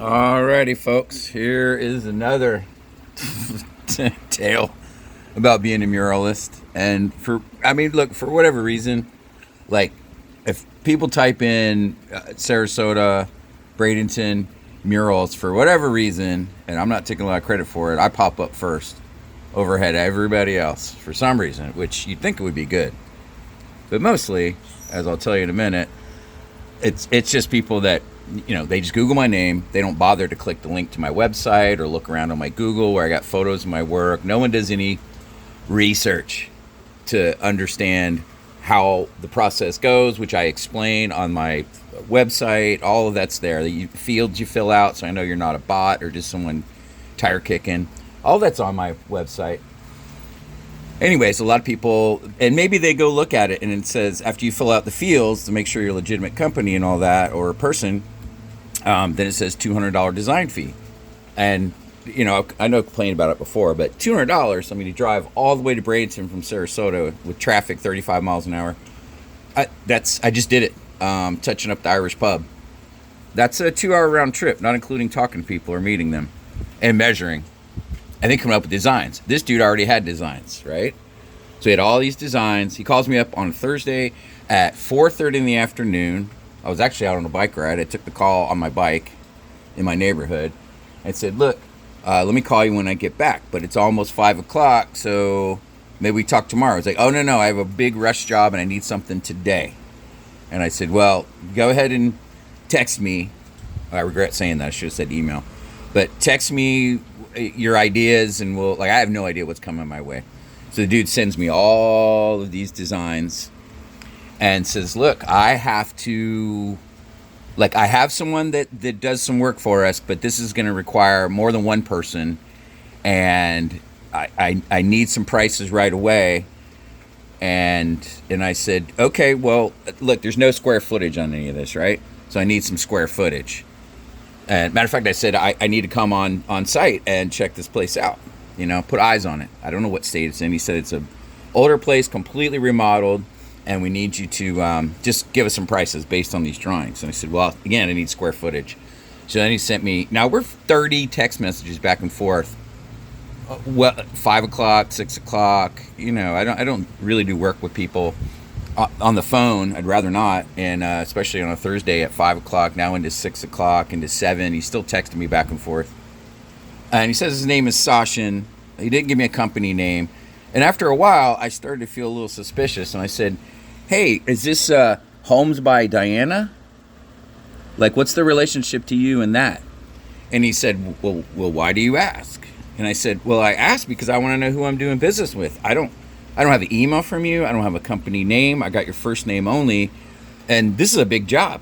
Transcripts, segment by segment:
Alrighty, folks. Here is another tale about being a muralist. And look, for whatever reason, like if people type in Sarasota, Bradenton murals for whatever reason, and I'm not taking a lot of credit for it, I pop up first overhead everybody else for some reason, which you'd think it would be good. But mostly, as I'll tell you in a minute, it's just people that, they just Google my name. They don't bother to click the link to my website or look around on my Google where I got photos of my work. No one does any research to understand how the process goes, which I explain on my website. All of that's there. The fields you fill out, so I know you're not a bot or just someone tire kicking. All that's on my website. Anyways, a lot of people, and maybe they go look at it and it says, after you fill out the fields to make sure you're a legitimate company and all that, or a person, then it says $200 design fee. And, I know I complained about it before, but $200, you drive all the way to Bradenton from Sarasota with traffic 35 miles an hour. I just did it, touching up the Irish pub. That's a 2-hour round trip, not including talking to people or meeting them and measuring. And then coming up with designs. This dude already had designs, right? So he had all these designs. He calls me up on Thursday at 4:30 in the afternoon. I was actually out on a bike ride. I took the call on my bike in my neighborhood and said, look, let me call you when I get back. But it's almost 5 o'clock, so maybe we talk tomorrow. It's like, oh, no, I have a big rush job and I need something today. And I said, well, go ahead and text me. I regret saying that. I should have said email. But text me your ideas and I have no idea what's coming my way. So the dude sends me all of these designs and says, look, I have someone that does some work for us, but this is going to require more than one person. And I need some prices right away. And I said, okay, well, look, there's no square footage on any of this, right? So I need some square footage. And matter of fact, I said, I need to come on site and check this place out, put eyes on it. I don't know what state it's in. He said it's an older place, completely remodeled, and we need you to just give us some prices based on these drawings. And I said, well, again, I need square footage. So then he sent me, now we're 30 text messages back and forth. Well, 5 o'clock, 6 o'clock, I don't really do work with people on the phone. I'd rather not, and especially on a Thursday at 5 o'clock, now into 6 o'clock, into 7. He's still texting me back and forth. And he says his name is Sashin. He didn't give me a company name. And after a while, I started to feel a little suspicious. And I said, hey, is this Homes by Diana? Like, what's the relationship to you and that? And he said, well, why do you ask? And I said, well, I asked because I want to know who I'm doing business with. I don't have an email from you. I don't have a company name. I got your first name only. And this is a big job.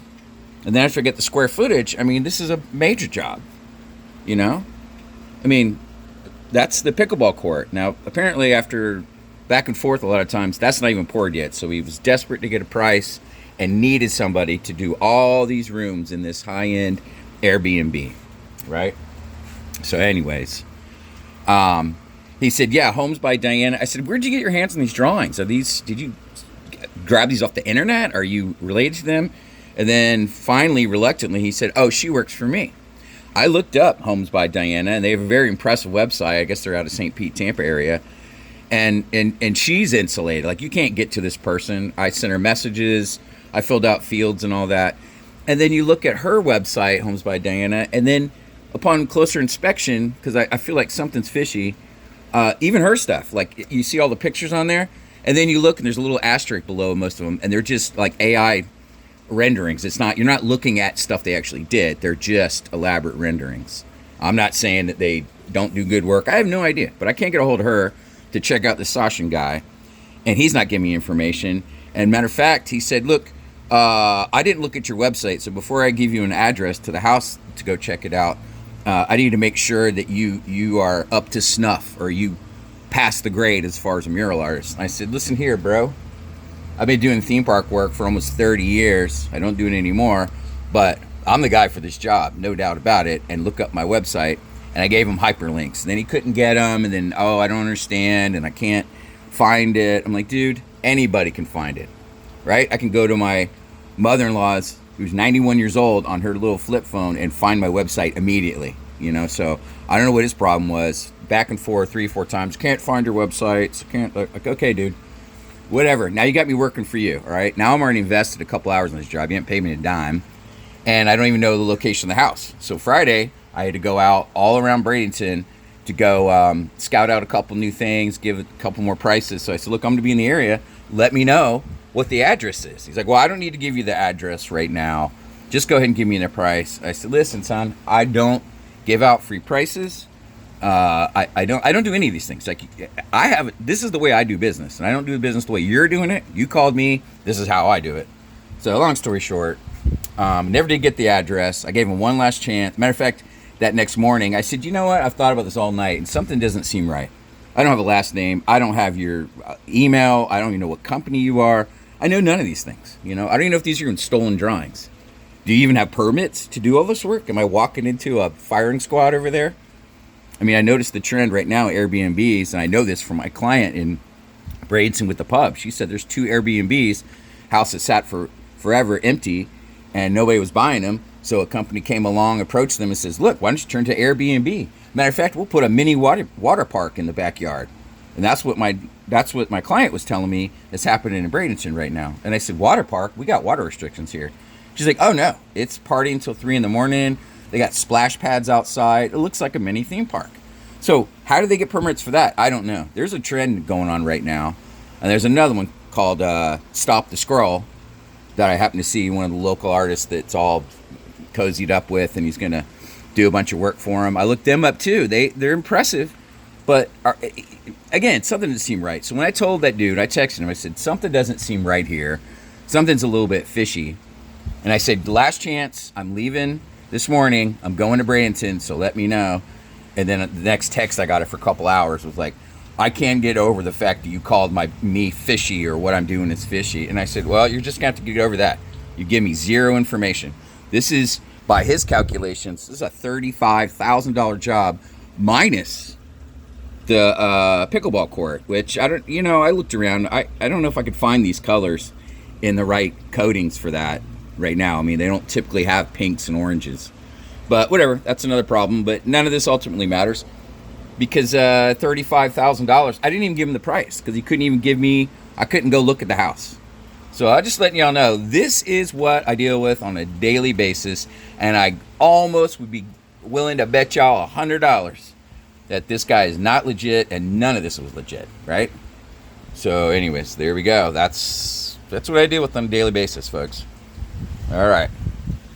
And then after I get the square footage, this is a major job. That's the pickleball court. Now, apparently after back and forth a lot of times, that's not even poured yet. So he was desperate to get a price and needed somebody to do all these rooms in this high-end Airbnb, right? So anyways, he said, yeah, Homes by Diana. I said, where'd you get your hands on these drawings? Did you grab these off the internet? Are you related to them? And then finally, reluctantly, he said, oh, she works for me. I looked up Homes by Diana, and they have a very impressive website. I guess they're out of St. Pete, Tampa area. And she's insulated. Like, you can't get to this person. I sent her messages. I filled out fields and all that. And then you look at her website, Homes by Diana, and then upon closer inspection, because I feel like something's fishy, even her stuff, like you see all the pictures on there, and then you look and there's a little asterisk below most of them, and they're just like AI renderings. You're not looking at stuff they actually did. They're just elaborate renderings. I'm not saying that they don't do good work. I have no idea, but I can't get a hold of her to check out the Sashin guy, and he's not giving me information. And matter of fact, he said, look, I didn't look at your website, so before I give you an address to the house to go check it out, I need to make sure that you are up to snuff, or you pass the grade as far as a mural artist. And I said, listen here, bro. I've been doing theme park work for almost 30 years. I don't do it anymore, but I'm the guy for this job, no doubt about it. And look up my website, and I gave him hyperlinks. And then he couldn't get them, and then, I don't understand, and I can't find it. I'm like, dude, anybody can find it, right? I can go to my mother-in-law's who's 91 years old on her little flip phone and find my website immediately. So I don't know what his problem was. Back and forth 3-4 times. Can't find your websites. Can't. Like, okay, dude. Whatever. Now you got me working for you. All right. Now I'm already invested a couple hours in this job. You haven't paid me a dime, and I don't even know the location of the house. So Friday I had to go out all around Bradenton to go scout out a couple new things, give a couple more prices. So I said, look, I'm going to be in the area. Let me know what the address is. He's like, well, I don't need to give you the address right now. Just go ahead and give me the price. I said, listen, son, I don't give out free prices. I don't do any of these things. Like, this is the way I do business, and I don't do business the way you're doing it. You called me. This is how I do it. So long story short, never did get the address. I gave him one last chance. Matter of fact, that next morning, I said, you know what? I've thought about this all night, and something doesn't seem right. I don't have a last name. I don't have your email. I don't even know what company you are. I know none of these things. I don't even know if these are even stolen drawings. Do you even have permits to do all this work? Am I walking into a firing squad over there? I mean, I noticed the trend right now, Airbnbs, and I know this from my client in Bradenton with the pub. She said there's 2 Airbnbs, house that sat for forever empty, and nobody was buying them. So a company came along, approached them, and says, look, why don't you turn to Airbnb? Matter of fact, we'll put a mini water park in the backyard. And that's what my client was telling me is happening in Bradenton right now. And I said, water park? We got water restrictions here. She's like, oh no, it's partying until 3 a.m. They got splash pads outside. It looks like a mini theme park. So how do they get permits for that? I don't know. There's a trend going on right now. And there's another one called Stop the Scroll that I happen to see one of the local artists that's all cozied up with, and he's going to do a bunch of work for him. I looked them up too. They're impressive, but again, something doesn't seem right. So when I told that dude, I texted him, I said, something doesn't seem right here. Something's a little bit fishy. And I said, last chance, I'm leaving this morning. I'm going to Bradenton, so let me know. And then the next text I got it for a couple hours was like, I can't get over the fact that you called me fishy, or what I'm doing is fishy. And I said, well, you're just going to have to get over that. You give me zero information. This is, by his calculations, this is a $35,000 job minus the pickleball court, which I looked around. I don't know if I could find these colors in the right coatings for that right now. I mean, they don't typically have pinks and oranges, but whatever, that's another problem. But none of this ultimately matters, because $35,000, I didn't even give him the price, because he couldn't even give me, I couldn't go look at the house. So I'm just letting y'all know, this is what I deal with on a daily basis, and I almost would be willing to bet y'all $100 that this guy is not legit, and none of this was legit, right? So anyways, there we go. That's what I deal with on a daily basis, folks. All right.